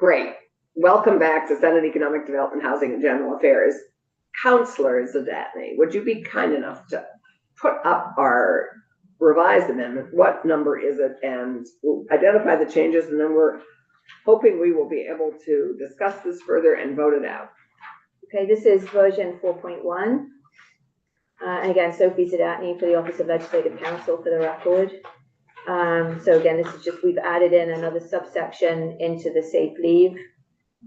Great. Welcome back to Senate Economic Development, Housing and General Affairs. Counselor Zadatny, would you be kind enough to put up our revised amendment? What number is it? And we'll identify the changes, and then we're hoping we will be able to discuss this further and vote it out. Okay, this is version 4.1. And again, Sophie Zadatny for the Office of Legislative Counsel for the record. So again, this is just, we've added in another subsection into the safe leave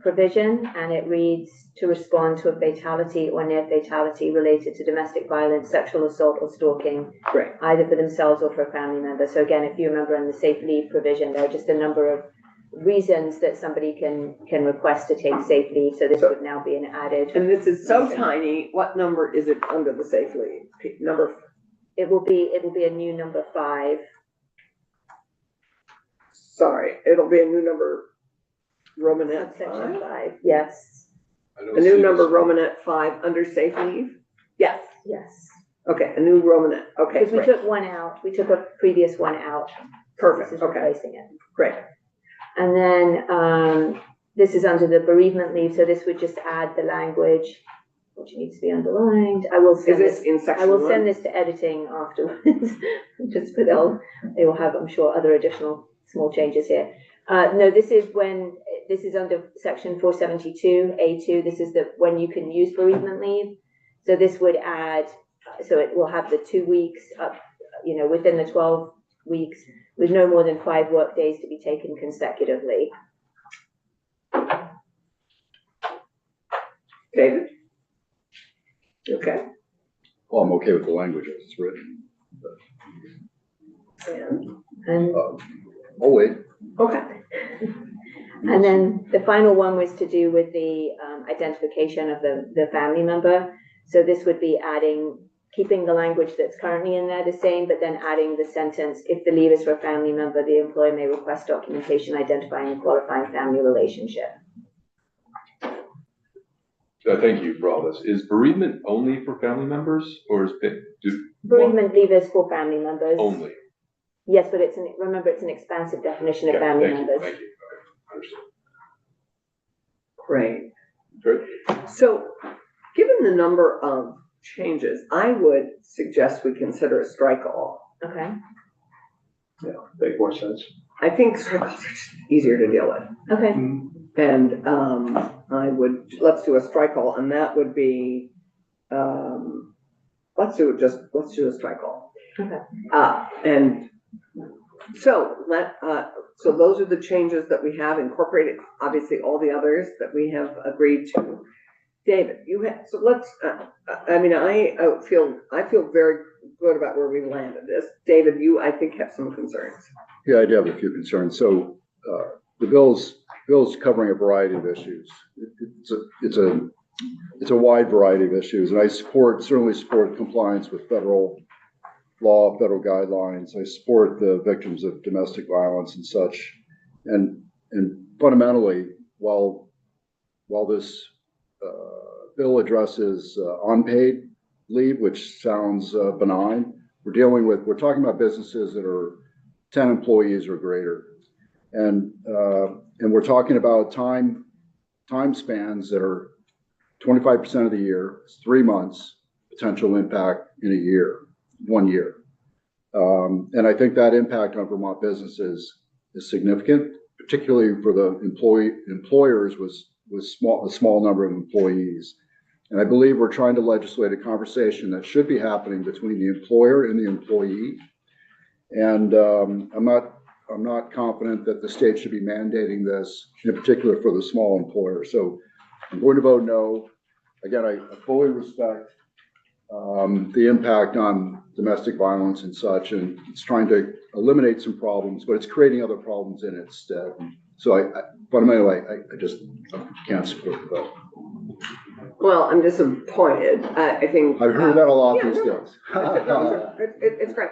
provision, and it reads to respond to a fatality or near fatality related to domestic violence, sexual assault or stalking, Right. either for themselves or for a family member. So again, if you remember in the safe leave provision, there are just a number of reasons that somebody can request to take safe leave. So this would now be an added. And this is so tiny. What number is it under the safe leave? Number. It will be a new number 5. Sorry, it'll be a new number. Romanet Subsection 5? 5. Yes. A new number Romanet 5 under safe leave? Yes. Yes. Okay, a new Romanet. Okay, Because we great. took one out. We took a previous one out. Perfect. This is Okay, replacing it. great. And then this is under the bereavement leave. So this would just add the language, which needs to be underlined. I will Is send this this. in section I will 1? send this to editing afterwards. Just for they will have, I'm sure, other additional small changes here. No, this is under section 472A2. This is when you can use bereavement leave. So this would add, so it will have the 2 weeks up, within the 12 weeks, with no more than 5 work days to be taken consecutively. David? Okay. Well, I'm okay with the language as it's written. And Oh, wait. Okay. And then the final one was to do with the identification of the family member. So this would be keeping the language that's currently in there the same, but then adding the sentence, if the leave is for a family member, the employer may request documentation identifying a qualifying family relationship. Thank you for all this. Is bereavement only for family members, or is it Bereavement leave is for family members. only? Yes, but remember, it's an expansive definition of Okay, family thank you, members. Thank you. Okay, understood. Great. Good. So, given the number of changes, I would suggest we consider a strike all. Okay. Yeah, make more sense. I think strike alls are just easier to deal with. Okay. And let's do a strike all, and that would be, let's do a strike all. Okay. And so so those are the changes that we have incorporated, obviously all the others that we have agreed to. David, so let's, I feel very good about where we landed this. David, you, I think, have some concerns. Yeah, I do have a few concerns. So the bill's covering a variety of issues. It's a wide variety of issues, and I certainly support compliance with federal law, federal guidelines. I support the victims of domestic violence and such. And fundamentally, while this bill addresses unpaid leave, which sounds benign, we're talking about businesses that are 10 employees or greater. And we're talking about time spans that are 25% of the year, it's 3 months, potential impact in a year, 1 year. And I think that impact on Vermont businesses is significant, particularly for the employers with a small number of employees. And I believe we're trying to legislate a conversation that should be happening between the employer and the employee. And I'm not confident that the state should be mandating this, in particular for the small employer. So I'm going to vote no. Again, I fully respect the impact on domestic violence and such, and it's trying to eliminate some problems, but it's creating other problems in its stead. So I fundamentally, I just can't support the vote. Well, I'm disappointed. I think I've heard that a lot yeah, these no, days. it's great.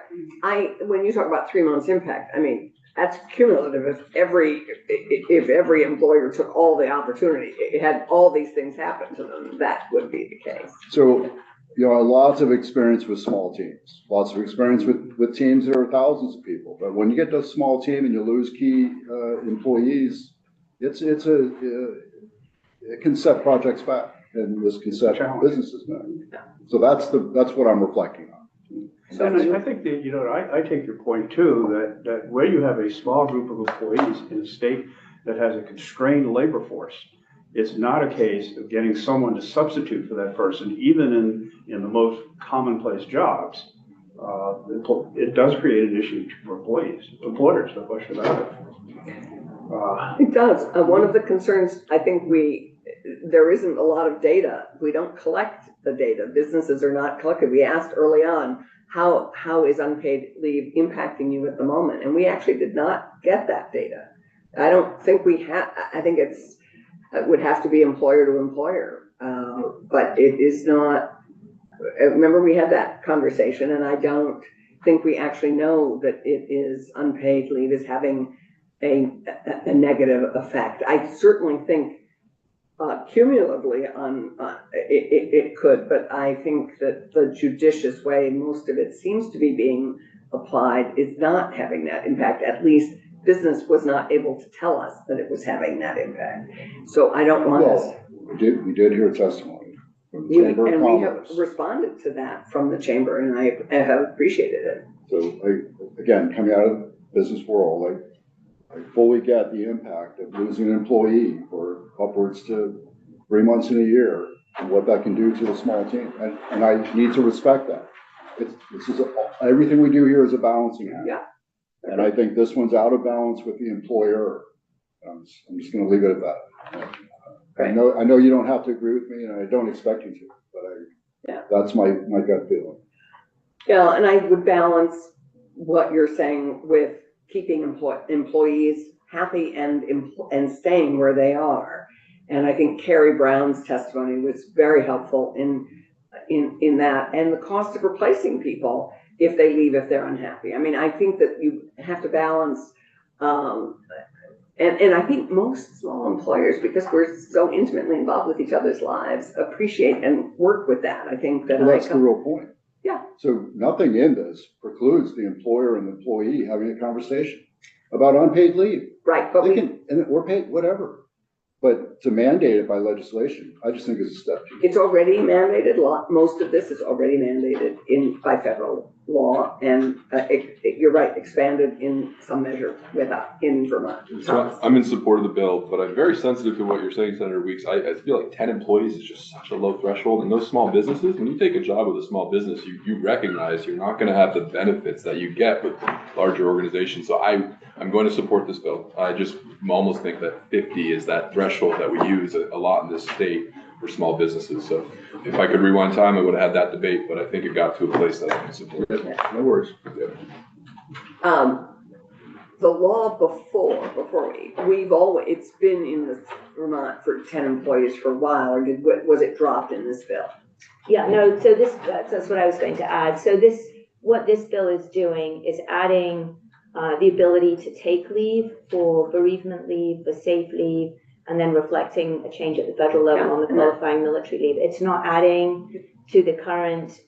When you talk about 3 months impact, I mean, that's cumulative. If every employer took all the opportunity, it had all these things happen to them, that would be the case. So, lots of experience with small teams, lots of experience with teams that are thousands of people. But when you get to a small team and you lose key employees, it can set projects back, and this can set businesses back. So that's what I'm reflecting on. And I think that, I take your point too, that where you have a small group of employees in a state that has a constrained labor force, it's not a case of getting someone to substitute for that person, even in the most commonplace jobs. It does create an issue for employers, no question about it. It does. One of the concerns, I think there isn't a lot of data. We don't collect the data. Businesses are not collected. We asked early on, how is unpaid leave impacting you at the moment? And we actually did not get that data. I don't think we have, I think it would have to be employer to employer. But it is not, remember we had that conversation, and I don't think we actually know that it is unpaid leave is having a negative effect. I certainly think cumulatively it could, but I think that the judicious way most of it seems to be being applied is not having that impact. At least business was not able to tell us that it was having that impact. So I don't want us. We did hear testimony from the Chamber of And we have Commerce. responded to that from the Chamber, and I have appreciated it. So again, coming out of the business world, I fully get the impact of losing an employee for upwards to 3 months in a year, and what that can do to the small team. And I need to respect that. Everything we do here is a balancing act. Yeah. And I think this one's out of balance with the employer. I'm just gonna leave it at that. I know you don't have to agree with me, and I don't expect you to, but that's my gut feeling. Yeah, and I would balance what you're saying with keeping employees happy and staying where they are. And I think Carrie Brown's testimony was very helpful in that, and the cost of replacing people if they leave, if they're unhappy. I mean, I think that you have to balance, and I think most small employers, because we're so intimately involved with each other's lives, appreciate and work with that. I think that Well, that's the real point. Yeah. So nothing in this precludes the employer and the employee having a conversation about unpaid leave. right, but We're paid, whatever. But to mandate it by legislation, I just think is a step too. it's already mandated. Most of this is already mandated by federal law, and you're right, expanded in some measure in Vermont. So I'm in support of the bill, but I'm very sensitive to what you're saying, Senator Weeks. I feel like 10 employees is just such a low threshold. And those small businesses, when you take a job with a small business, you recognize you're not going to have the benefits that you get with larger organizations. So I'm going to support this bill. I just almost think that 50 is that threshold that we use a lot in this state for small businesses. So if I could rewind time, I would have had that debate, but I think it got to a place that I can support it. No worries. The law before it's been in the Vermont for 10 employees for a while, or was it dropped in this bill? Yeah, no, so that's what I was going to add. So what this bill is doing is adding the ability to take leave for bereavement leave, for safe leave, and then reflecting a change at the federal level on the qualifying military leave. It's not adding to the current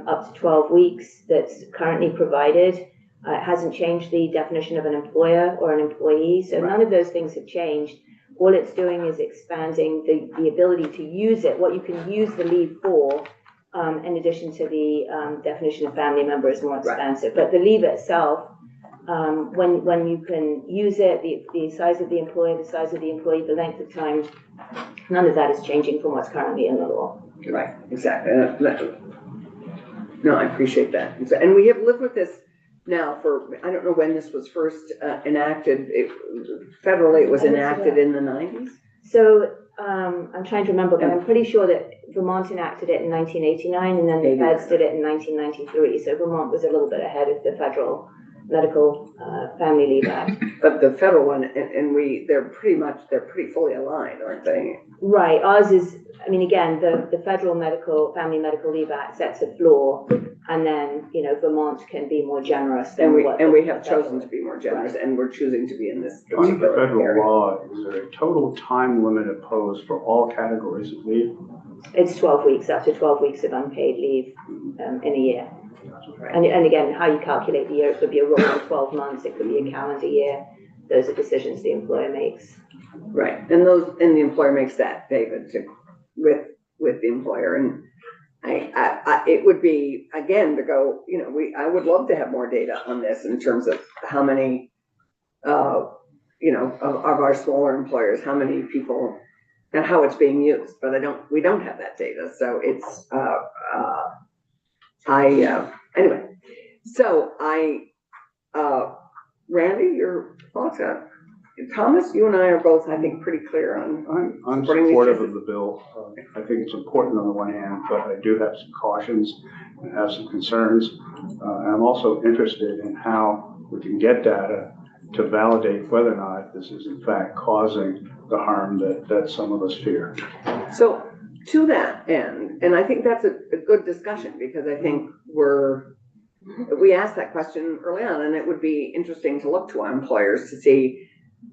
up to 12 weeks that's currently provided. It hasn't changed the definition of an employer or an employee. So none of those things have changed. All it's doing is expanding the ability to use it, what you can use the leave for, in addition to the definition of family member is more expansive. But the leave itself, when you can use it, the size of the employer, the size of the employee, the length of time, none of that is changing from what's currently in the law. Right, exactly. No, I appreciate that. And we have lived with this now for, I don't know when this was first enacted. Federally, it was enacted in the 90s. So I'm trying to remember, but I'm pretty sure that Vermont enacted it in 1989, and then the feds did it in 1993. So Vermont was a little bit ahead of the federal Medical Family Leave Act. But the federal one, and they're pretty fully aligned, aren't they? Right. Ours is, I mean, again, the federal Family Medical Leave Act sets a floor, and then, Vermont can be more generous. And we have chosen to be more generous, and we're choosing to be in this Under the particular federal area. law, is there a total time limit imposed for all categories of leave? It's 12 weeks, up to 12 weeks of unpaid leave in a year. And again, how you calculate the year, it could be a rolling 12 months, it could be a calendar year. those are decisions the employer makes. Right, and the employer makes that, David, with the employer, and it would be, again, to go, I would love to have more data on this in terms of how many, of our smaller employers, how many people, and how it's being used, but we don't have that data, so it's, anyway. So Randy, your thoughts on, Thomas, you and I are both, I think, pretty clear on. I'm supporting these supportive changes. of the bill. I think it's important on the one hand, but I do have some cautions and have some concerns. And I'm also interested in how we can get data to validate whether or not this is in fact causing the harm that some of us fear. So to that end, and I think that's a good discussion, because I think we asked that question early on, and it would be interesting to look to our employers to see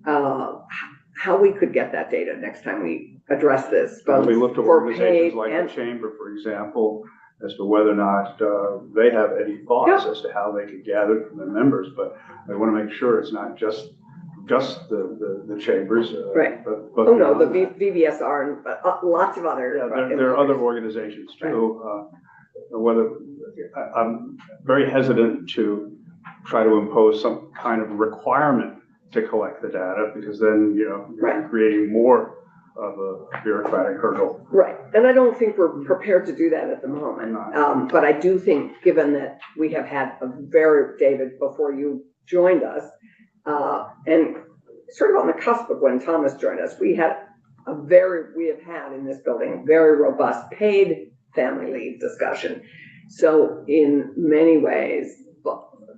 how we could get that data next time we address this. Both We look to for organizations paid like and- the Chamber, for example, as to whether or not they have any thoughts as to how they could gather from their members, but I want to make sure it's not just the chambers. Right. But Oh, no, the beyond that. VBSR and lots of other. Yeah, there are other organizations too. I'm very hesitant to try to impose some kind of requirement to collect the data, because then, you're Right. creating more of a bureaucratic hurdle. Right, and I don't think we're prepared to do that at the moment. Not. But I do think, given that we have had David, before you joined us, and sort of on the cusp of when Thomas joined us, we have had in this building, very robust paid family leave discussion. So in many ways,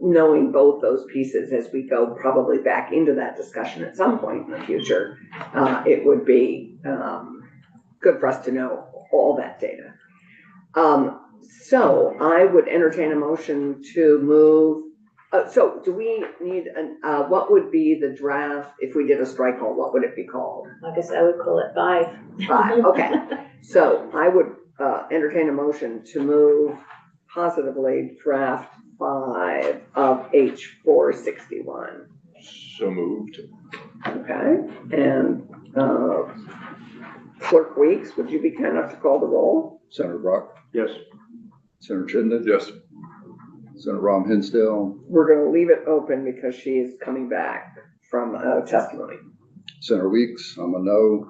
knowing both those pieces as we go probably back into that discussion at some point in the future, it would be good for us to know all that data. So I would entertain a motion to move. So do we need what would be the draft if we did a strike call? What would it be called? I guess I would call it 5. 5, okay. So I would entertain a motion to move positively draft 5 of H461. So moved. Okay, and Clerk Weeks, would you be kind enough to call the roll? Senator Brock, Yes. Senator Chittenden. Yes. Senator Rom Hinsdale, We're gonna leave it open because she's coming back from testimony. Senator Weeks, I'm a no.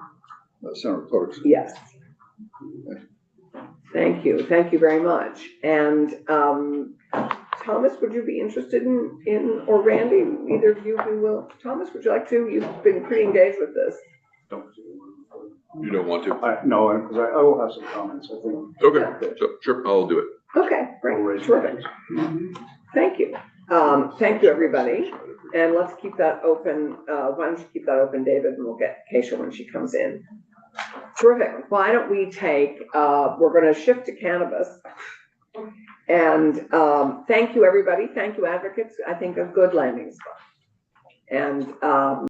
Senator Clerk. Yes. Thank you very much. And Thomas, would you be interested in, or Randy, either of you who will? Thomas, would you like to? You've been pretty engaged with this. You don't want to? No, because I will have some comments, I think. Okay, so, sure, I'll do it. Okay, great, terrific. Thank you. Thank you, everybody. And let's keep that open. Why don't you keep that open, David, and we'll get Keisha when she comes in. Terrific. Why don't we take, we're going to shift to cannabis. And thank you, everybody. Thank you, advocates. I think a good landing spot. And